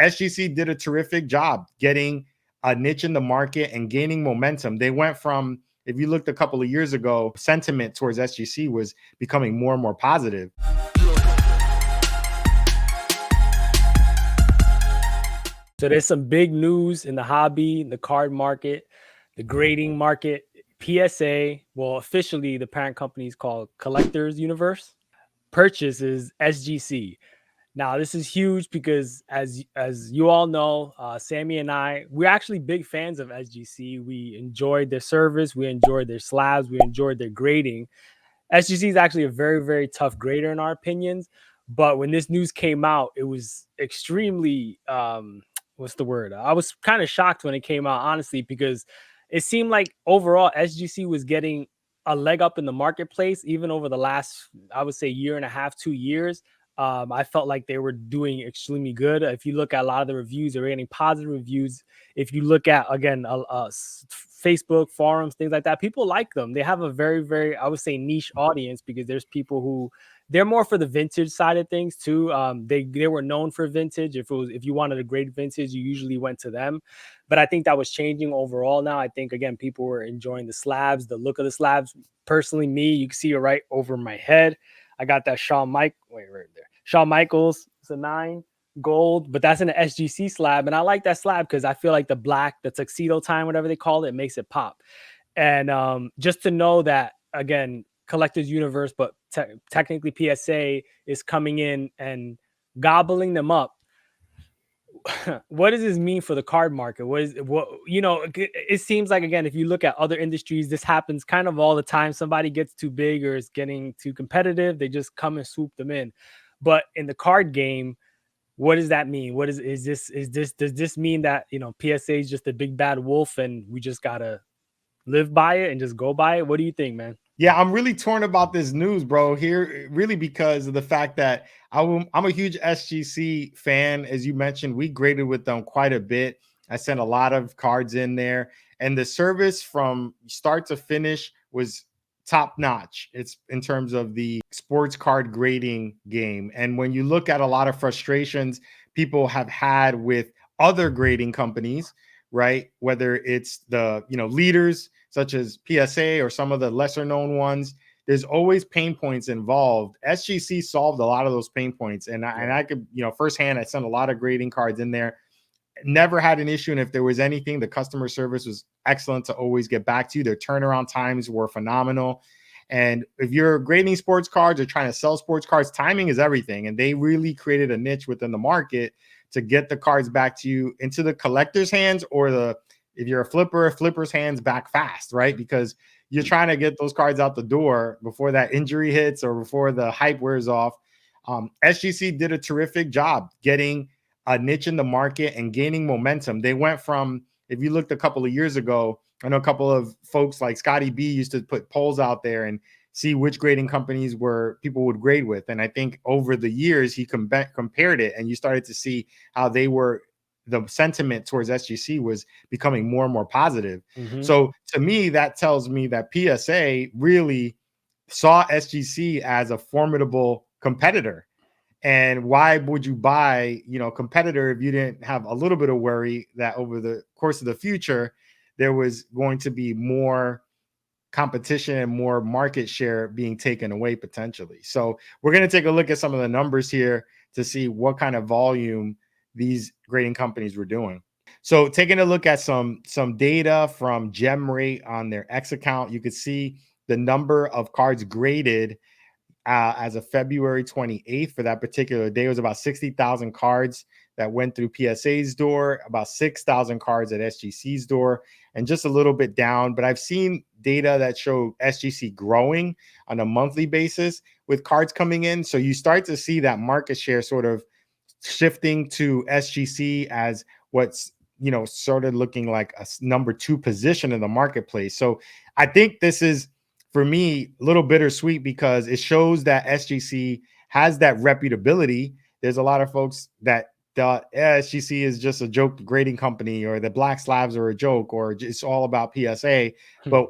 SGC did a terrific job getting a niche in the market and gaining momentum. They went from, if you looked a couple of years ago, sentiment towards SGC was becoming more and more positive. So there's some big news in the hobby, the card market, the grading market. PSA, well, officially the parent company is called Collectors Universe, purchases SGC. Now, this is huge because as you all know, Sammy and I, we're actually big fans of SGC. We enjoyed their service. We enjoyed their slabs. We enjoyed their grading. SGC is actually a very, very tough grader in our opinions. But when this news came out, it was extremely, what's the word? I was kind of shocked when it came out, honestly, because it seemed like overall SGC was getting a leg up in the marketplace, even over the last, I would say, year and a half, 2 years. I felt like they were doing extremely good. If you look at a lot of the reviews, they're getting positive reviews. If you look at, again, Facebook forums, things like that, people like them. They have a very, very, I would say, niche audience because there's people who they're more for the vintage side of things too. They were known for vintage. If you wanted a great vintage, you usually went to them. But I think that was changing overall now. I think, again, people were enjoying the slabs, the look of the slabs. Personally, me, you can see it right over my head. I got that Shawn Michaels. It's a 9 gold, but that's in an SGC slab. And I like that slab because I feel like the black, the tuxedo time, whatever they call it, makes it pop. And just to know that, again, Collectors Universe, but technically PSA is coming in and gobbling them up. What does this mean for the card market? It seems like, again, if you look at other industries, this happens kind of all the time. Somebody gets too big or is getting too competitive, they just come and swoop them in. But in the card game, what does that mean? Does this mean that, PSA is just a big bad wolf and we just gotta live by it and just go by it? What do you think, man? Yeah, I'm really torn about this news, bro, here, really because of the fact that I'm a huge SGC fan. As you mentioned, we graded with them quite a bit. I sent a lot of cards in there, and the service from start to finish was top notch. It's in terms of the sports card grading game. And when you look at a lot of frustrations people have had with other grading companies, right? Whether it's the leaders such as PSA or some of the lesser known ones, there's always pain points involved. SGC solved a lot of those pain points, and I could firsthand, I sent a lot of grading cards in there. Never had an issue, and if there was anything, the customer service was excellent to always get back to you. Their turnaround times were phenomenal. And if you're grading sports cards or trying to sell sports cards, timing is everything. And they really created a niche within the market to get the cards back to you into the collector's hands, or if you're a flipper's hands back fast, right? Because you're trying to get those cards out the door before that injury hits or before the hype wears off. SGC did a terrific job getting a niche in the market and gaining momentum. They went from, if you looked a couple of years ago, I know a couple of folks like Scotty B used to put polls out there and see which grading companies people would grade with. And I think over the years, he compared it, and you started to see how the sentiment towards SGC was becoming more and more positive. Mm-hmm. So to me, that tells me that PSA really saw SGC as a formidable competitor. And why would you buy, a competitor if you didn't have a little bit of worry that over the course of the future, there was going to be more competition and more market share being taken away potentially. So we're going to take a look at some of the numbers here to see what kind of volume these grading companies were doing. So taking a look at some data from GemRate on their X account, you could see the number of cards graded as of February 28th for that particular day. It was about 60,000 cards that went through PSA's door, about 6,000 cards at SGC's door, and just a little bit down. But I've seen data that show SGC growing on a monthly basis with cards coming in. So you start to see that market share sort of shifting to SGC as what's, sort of looking like a number 2 position in the marketplace. So I think this is, for me, a little bittersweet because it shows that SGC has that reputability. There's a lot of folks that thought SGC is just a joke grading company, or the black slabs are a joke, or it's all about PSA. But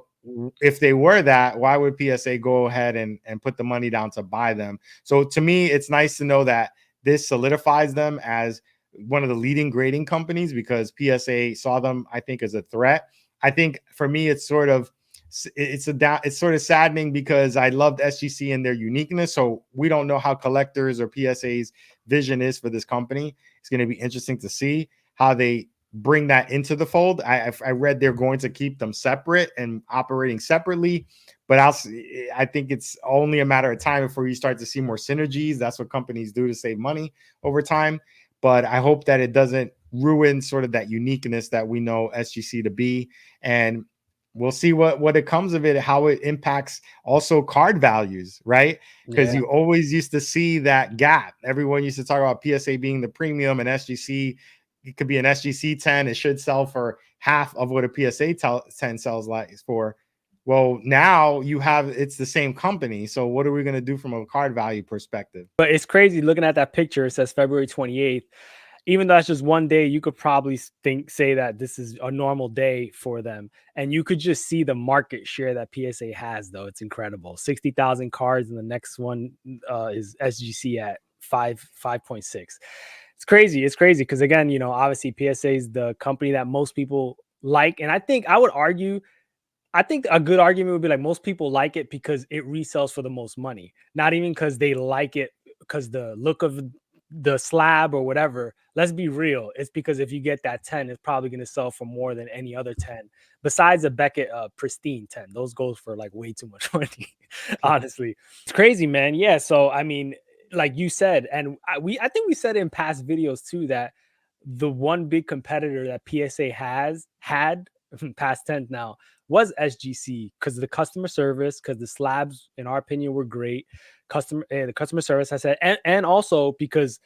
if they were that, why would PSA go ahead and put the money down to buy them? So to me, it's nice to know that this solidifies them as one of the leading grading companies because PSA saw them, I think, as a threat. I think for me, it's sort of saddening because I loved SGC and their uniqueness. So we don't know how collectors or PSA's vision is for this company. It's going to be interesting to see how they bring that into the fold. I read they're going to keep them separate and operating separately, but I think it's only a matter of time before you start to see more synergies. That's what companies do to save money over time. But I hope that it doesn't ruin sort of that uniqueness that we know SGC to be. And we'll see what it comes of it, how it impacts also card values, right? Because Yeah. you always used to see that gap. Everyone used to talk about PSA being the premium and SGC. It could be an SGC 10. It should sell for half of what a PSA 10 sells like for. Well, now it's the same company. So what are we going to do from a card value perspective? But it's crazy looking at that picture. It says February 28th. Even though that's just one day, you could probably say that this is a normal day for them. And you could just see the market share that PSA has, though. It's incredible. 60,000 cards, and the next one is SGC at 5.6. It's crazy. It's crazy because, again, obviously PSA is the company that most people like. And I think a good argument would be like most people like it because it resells for the most money, not even because they like it because the look of the slab or whatever. Let's be real. It's because if you get that 10, it's probably going to sell for more than any other 10 besides a Beckett pristine 10. Those goes for like way too much money. Honestly, it's crazy, man. Yeah. So, I mean, like you said, and I think we said in past videos too, that the one big competitor that PSA had past tense now was SGC because of the customer service, because the slabs, in our opinion, were great. The customer service, I said, and also because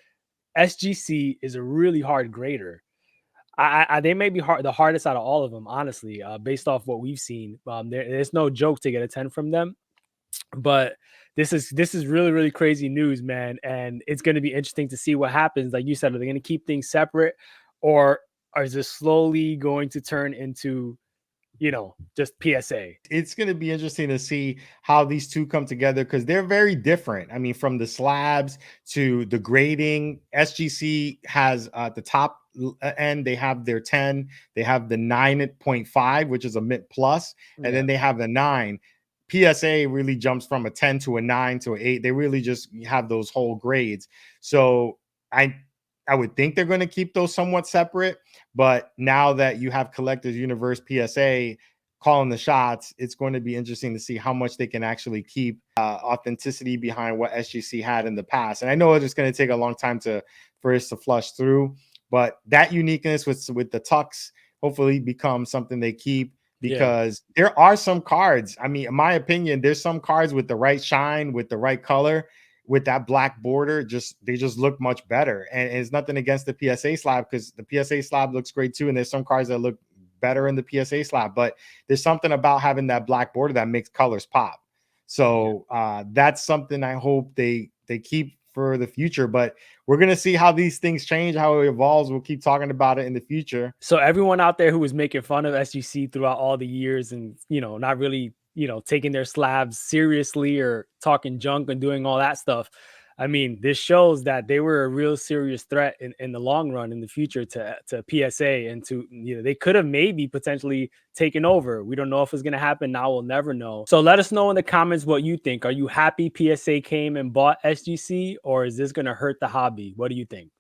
SGC is a really hard grader. They may be the hardest out of all of them, honestly, based off what we've seen. There's no joke to get a 10 from them, but this is really, really crazy news, man. And it's going to be interesting to see what happens. Like you said, are they going to keep things separate, or is this slowly going to turn into just PSA? It's going to be interesting to see how these two come together because they're very different. I mean, from the slabs to the grading, SGC has the top end, they have their 10, they have the 9.5, which is a mint plus, and Yeah. then they have the 9. PSA really jumps from a 10 to a 9 to an 8. They really just have those whole grades. So I would think they're going to keep those somewhat separate, but now that you have Collectors Universe PSA calling the shots, it's going to be interesting to see how much they can actually keep authenticity behind what SGC had in the past. And I know it's going to take a long time for us to flush through, but that uniqueness with the tucks hopefully becomes something they keep because there are some cards. I mean, in my opinion, there's some cards with the right shine, with the right color, with that black border, they just look much better. And it's nothing against the PSA slab because the PSA slab looks great too. And there's some cards that look better in the PSA slab, but there's something about having that black border that makes colors pop. So that's something I hope they keep for the future. But we're gonna see how these things change, how it evolves. We'll keep talking about it in the future. So everyone out there who was making fun of SGC throughout all the years and not really taking their slabs seriously or talking junk and doing all that stuff, I mean, this shows that they were a real serious threat in the long run in the future to PSA and to they could have maybe potentially taken over. We don't know if it's going to happen now. We'll never know. So let us know in the comments what you think. Are you happy PSA came and bought SGC, or is this going to hurt the hobby? What do you think?